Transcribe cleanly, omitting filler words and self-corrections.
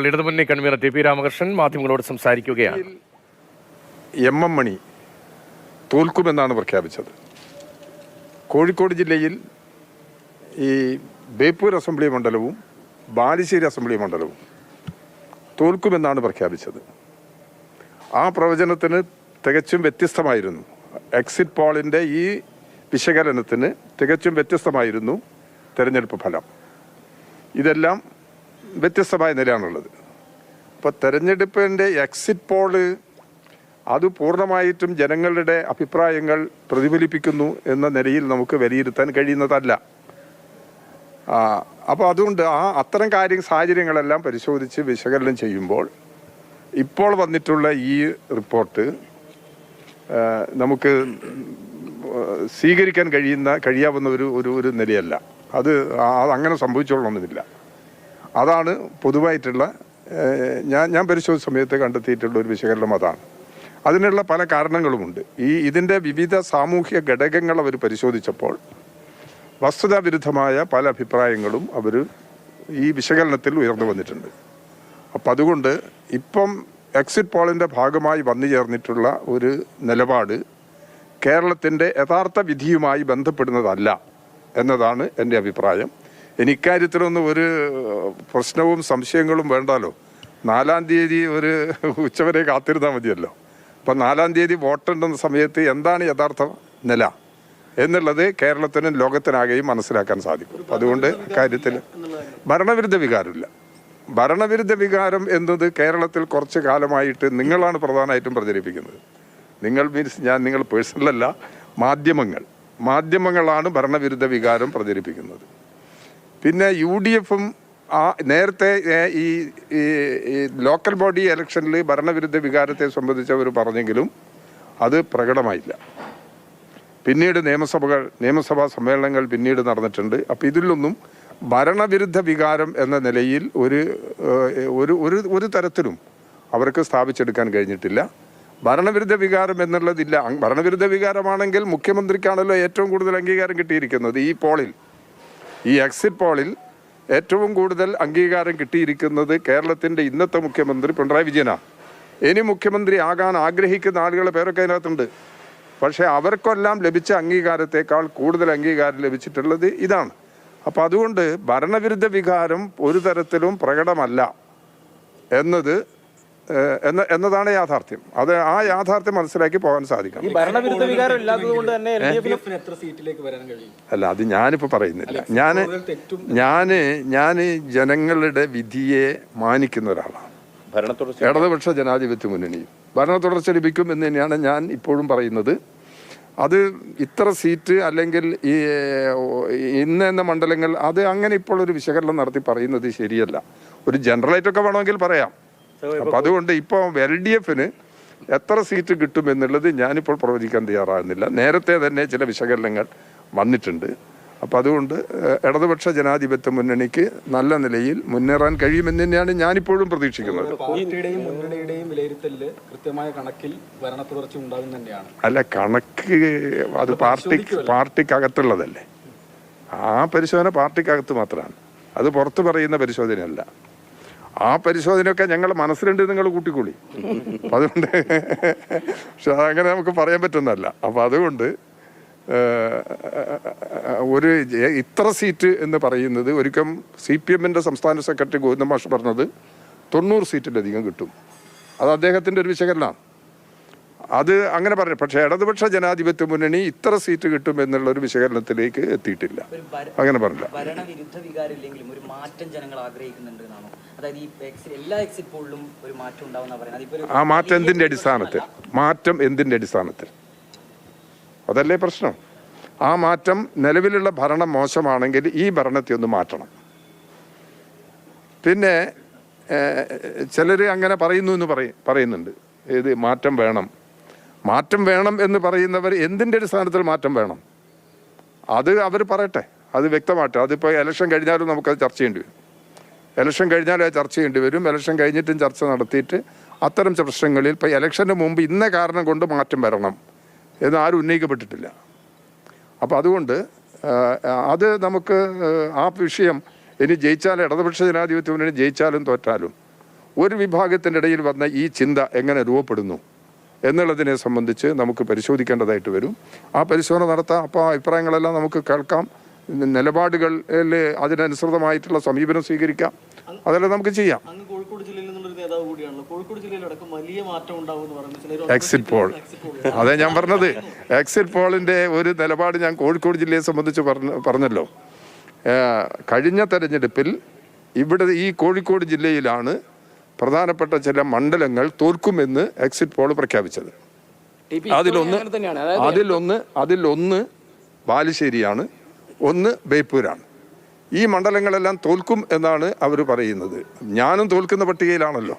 ഇടതുമുന്നണി convener TP. Ramakrishnan മാധ്യമങ്ങളോട് സംസാരിക്കുകയാണ്. എം മണി തോൽക്കുമെന്നാണ് പ്രഖ്യാപിച്ചത്. കോഴിക്കോട് ജില്ലയിൽ ഈ ബേപ്പൂർ അസംബ്ലി മണ്ഡലവും ബാലുശ്ശേരി അസംബ്ലി മണ്ഡലവും തോൽക്കുമെന്നാണ് പ്രഖ്യാപിച്ചത്. ആ പ്രവചനത്തിന് തികച്ചും വ്യത്യസ്തമായിരുന്നു. എക്സിറ്റ് പോളിൻ്റെ ഈ വിശകലനത്തിന് തികച്ചും വ്യത്യസ്തമായിരുന്നു തെരഞ്ഞെടുപ്പ് ഫലം. ഇതെല്ലാം വ്യത്യസ്തമായ നിലയാണുള്ളത്. അപ്പോൾ തെരഞ്ഞെടുപ്പിൻ്റെ എക്സിറ്റ് പോള് അത് പൂർണ്ണമായിട്ടും ജനങ്ങളുടെ അഭിപ്രായങ്ങൾ പ്രതിഫലിപ്പിക്കുന്നു എന്ന നിലയിൽ നമുക്ക് വിലയിരുത്താൻ കഴിയുന്നതല്ല. അപ്പോൾ അതുകൊണ്ട് അത്തരം സാഹചര്യങ്ങളെല്ലാം പരിശോധിച്ച് വിശകലനം ചെയ്യുമ്പോൾ ഇപ്പോൾ വന്നിട്ടുള്ള ഈ റിപ്പോർട്ട് നമുക്ക് സ്വീകരിക്കാൻ കഴിയാവുന്ന ഒരു നിലയല്ല. അത് അങ്ങനെ സംഭവിച്ചോളണമെന്നില്ല. അതാണ് പൊതുവായിട്ടുള്ള ഞാൻ പരിശോധിച്ച സമയത്ത് കണ്ടെത്തിയിട്ടുള്ള ഒരു വിശകലനം. അതാണ്. അതിനുള്ള പല കാരണങ്ങളുമുണ്ട്. ഇതിൻ്റെ വിവിധ സാമൂഹ്യ ഘടകങ്ങൾ അവർ പരിശോധിച്ചപ്പോൾ വസ്തുതാവിരുദ്ധമായ പല അഭിപ്രായങ്ങളും അവർ ഈ വിശകലനത്തിൽ ഉയർന്നു വന്നിട്ടുണ്ട്. അപ്പം അതുകൊണ്ട് ഇപ്പം എക്സിറ്റ് പോളിൻ്റെ ഭാഗമായി വന്നു ചേർന്നിട്ടുള്ള ഒരു നിലപാട് കേരളത്തിൻ്റെ യഥാർത്ഥ വിധിയുമായി ബന്ധപ്പെടുന്നതല്ല എന്നതാണ് എൻ്റെ അഭിപ്രായം. ഇക്കാര്യത്തിലൊന്നും ഒരു പ്രശ്നവും സംശയങ്ങളും വേണ്ടാലോ. 4-ാം തീയതി ഒരു ഉച്ചവരെ കാത്തിരുന്നാൽ മതിയല്ലോ. അപ്പം 4-ാം തീയതി വോട്ടെണ്ണുന്ന സമയത്ത് എന്താണ് യഥാർത്ഥ നില എന്നുള്ളത് കേരളത്തിനും ലോകത്തിനാകെയും മനസ്സിലാക്കാൻ സാധിക്കും. അതുകൊണ്ട് കാര്യത്തിൽ ഭരണവിരുദ്ധ വികാരമില്ല. ഭരണവിരുദ്ധ വികാരം എന്നത് കേരളത്തിൽ കുറച്ച് കാലമായിട്ട് നിങ്ങളാണ് പ്രധാനമായിട്ടും പ്രചരിപ്പിക്കുന്നത്. നിങ്ങൾ പേഴ്സണലല്ല, മാധ്യമങ്ങളാണ് ഭരണവിരുദ്ധ വികാരം പ്രചരിപ്പിക്കുന്നത്. പിന്നെ UDFും നേരത്തെ ഈ ലോക്കൽ ബോഡി ഇലക്ഷനിൽ ഭരണവിരുദ്ധ വികാരത്തെ സംബന്ധിച്ചവർ പറഞ്ഞെങ്കിലും അത് പ്രകടമായില്ല. പിന്നീട് നിയമസഭാ സമ്മേളനങ്ങൾ പിന്നീട് നടന്നിട്ടുണ്ട്. അപ്പം ഇതിലൊന്നും ഭരണവിരുദ്ധ വികാരം എന്ന നിലയിൽ ഒരു തരത്തിലും അവർക്ക് സ്ഥാപിച്ചെടുക്കാൻ കഴിഞ്ഞിട്ടില്ല. ഭരണവിരുദ്ധ വികാരം എന്നുള്ളതില്ല. ഭരണവിരുദ്ധ വികാരമാണെങ്കിൽ മുഖ്യമന്ത്രിക്കാണല്ലോ ഏറ്റവും കൂടുതൽ അംഗീകാരം കിട്ടിയിരിക്കുന്നത്. ഈ എക്സിറ്റ് പോളിൽ ഏറ്റവും കൂടുതൽ അംഗീകാരം കിട്ടിയിരിക്കുന്നത് കേരളത്തിൻ്റെ ഇന്നത്തെ മുഖ്യമന്ത്രി പിണറായി വിജയനാണ്. ഇനി മുഖ്യമന്ത്രി ആകാൻ ആഗ്രഹിക്കുന്ന ആളുകളുടെ പേരൊക്കെ അതിനകത്തുണ്ട്. പക്ഷേ അവർക്കെല്ലാം ലഭിച്ച അംഗീകാരത്തേക്കാൾ കൂടുതൽ അംഗീകാരം ലഭിച്ചിട്ടുള്ളത് ഇതാണ്. അപ്പം അതുകൊണ്ട് ഭരണവിരുദ്ധ വികാരം ഒരു തരത്തിലും പ്രകടമല്ല എന്നതാണ് യാഥാർത്ഥ്യം. ആ യാഥാർത്ഥ്യം മനസ്സിലാക്കി പോകാൻ സാധിക്കണം. അല്ല, അത് ഞാനിപ്പോൾ പറയുന്നില്ല. ഞാൻ ജനങ്ങളുടെ വിധിയെ മാനിക്കുന്ന ഒരാളാണ്. ഇടതുപക്ഷ ജനാധിപത്യ മുന്നണിയും ഭരണ തുടർച്ച ലഭിക്കും എന്ന് തന്നെയാണ് ഞാൻ ഇപ്പോഴും പറയുന്നത്. അത് ഇത്ര സീറ്റ് അല്ലെങ്കിൽ എന്ന മണ്ഡലങ്ങൾ അത് അങ്ങനെ ഇപ്പോൾ ഒരു വിശകലനം നടത്തി പറയുന്നത് ശരിയല്ല. ഒരു ജനറലായിട്ടൊക്കെ വേണമെങ്കിൽ പറയാം. അപ്പം അതുകൊണ്ട് ഇപ്പോൾ LDFന് എത്ര സീറ്റ് കിട്ടും എന്നുള്ളത് ഞാനിപ്പോൾ പ്രവചിക്കാൻ തയ്യാറാകുന്നില്ല. നേരത്തെ തന്നെ ചില വിശകലനങ്ങൾ വന്നിട്ടുണ്ട്. അപ്പം അതുകൊണ്ട് ഇടതുപക്ഷ ജനാധിപത്യ മുന്നണിക്ക് നല്ല നിലയിൽ മുന്നേറാൻ കഴിയുമെന്ന് തന്നെയാണ് ഞാനിപ്പോഴും പ്രതീക്ഷിക്കുന്നത്. അല്ല, കണക്ക് അത് പാർട്ടിക്കകത്തുള്ളതല്ലേ. ആ പരിശോധന പാർട്ടിക്കകത്ത് മാത്രമാണ്. അത് പുറത്ത് പറയുന്ന പരിശോധനയല്ല. ആ പരിശോധനയൊക്കെ ഞങ്ങൾ മനസ്സിലുണ്ട്, നിങ്ങൾ കൂട്ടിക്കൂടി. അതുകൊണ്ട് പക്ഷെ അതങ്ങനെ നമുക്ക് പറയാൻ പറ്റുന്നതല്ല. അപ്പം അതുകൊണ്ട് ഇത്ര സീറ്റ് എന്ന് പറയുന്നത് ഒരിക്കലും CPMൻ്റെ സംസ്ഥാന സെക്രട്ടറി ഗോവിന്ദ മാഷ് പറഞ്ഞത് 90 സീറ്റിലധികം കിട്ടും. അത് അദ്ദേഹത്തിൻ്റെ ഒരു വിശകലനമാണ്. അത് അങ്ങനെ പറഞ്ഞു. പക്ഷേ ഇടതുപക്ഷ ജനാധിപത്യ മുന്നണി ഇത്ര സീറ്റ് കിട്ടും എന്നുള്ള ഒരു വിശകലനത്തിലേക്ക് എത്തിയിട്ടില്ല. അങ്ങനെ പറഞ്ഞില്ല. ഭരണവിരുദ്ധ വികാരം ഇല്ലെങ്കിലും ഒരു മാറ്റം ജനങ്ങൾ ആഗ്രഹിക്കുന്നുണ്ട് എന്നാണോ? അതായത് എല്ലാ എക്സിറ്റ് പോളിലും ഒരു മാറ്റം ഉണ്ടാവുന്ന ആ മാറ്റം എന്തിൻ്റെ അടിസ്ഥാനത്തിൽ? അതല്ലേ പ്രശ്നം. ആ മാറ്റം നിലവിലുള്ള ഭരണം മോശമാണെങ്കിൽ ഈ ഭരണത്തെ ഒന്ന് മാറ്റണം. പിന്നെ ചിലർ അങ്ങനെ പറയുന്നു എന്ന് പറയുന്നുണ്ട്. ഏത് മാറ്റം വേണം എന്ന് പറയുന്നവർ എന്തിൻ്റെ അടിസ്ഥാനത്തിൽ മാറ്റം വേണം അത് അവർ പറയട്ടെ, അത് വ്യക്തമാട്ടെ. അതിപ്പോൾ ഇലക്ഷൻ കഴിഞ്ഞാലും നമുക്കത് ചർച്ച ചെയ്യേണ്ടി വരും. ഇലക്ഷൻ കഴിഞ്ഞിട്ടും ചർച്ച നടത്തിയിട്ട് അത്തരം പ്രശ്നങ്ങളിൽ ഇപ്പോൾ ഇലക്ഷന് മുമ്പ് ഇന്ന കാരണം കൊണ്ട് മാറ്റം വരണം എന്ന് ആരും ഉന്നയിക്കപ്പെട്ടിട്ടില്ല. അപ്പോൾ അതുകൊണ്ട് അത് നമുക്ക് ആ വിഷയം ഇനി ജയിച്ചാലും ഇടതുപക്ഷ ജനാധിപത്യ മുന്നണി ജയിച്ചാലും തോറ്റാലും ഒരു വിഭാഗത്തിൻ്റെ ഇടയിൽ വന്ന ഈ ചിന്ത എങ്ങനെ രൂപപ്പെടുന്നു എന്നുള്ളതിനെ സംബന്ധിച്ച് നമുക്ക് പരിശോധിക്കേണ്ടതായിട്ട് വരും. ആ പരിശോധന നടത്താം. അപ്പോൾ അഭിപ്രായങ്ങളെല്ലാം നമുക്ക് കേൾക്കാം, നിലപാടുകളിൽ അതിനനുസൃതമായിട്ടുള്ള സമീപനം സ്വീകരിക്കാം, അതെല്ലാം നമുക്ക് ചെയ്യാം. കോഴിക്കോട് ജില്ലയിൽ നിന്നുള്ളൊരു നേതാവ് കൂടിയാണല്ലോ. കോഴിക്കോട് ജില്ലയിലടക്കം വലിയ മാറ്റം ഉണ്ടാവുമെന്ന് പറയുന്നത് എക്സിറ്റ് പോൾ. അതെ ഞാൻ പറഞ്ഞത്, എക്സിറ്റ് പോളിൻ്റെ ഒരു നിലപാട് ഞാൻ കോഴിക്കോട് ജില്ലയെ സംബന്ധിച്ച് പറഞ്ഞല്ലോ. കഴിഞ്ഞ തെരഞ്ഞെടുപ്പിൽ ഇവിടെ ഈ കോഴിക്കോട് ജില്ലയിലാണ് പ്രധാനപ്പെട്ട ചില മണ്ഡലങ്ങൾ തോൽക്കുമെന്ന് എക്സിറ്റ് പോൾ പ്രഖ്യാപിച്ചത്. അതിലൊന്ന് ബാലുശ്ശേരിയാണ്, ഒന്ന് ബേപ്പൂരാണ്. ഈ മണ്ഡലങ്ങളെല്ലാം തോൽക്കും എന്നാണ് അവർ പറയുന്നത്. ഞാനും തോൽക്കുന്ന പട്ടികയിലാണല്ലോ.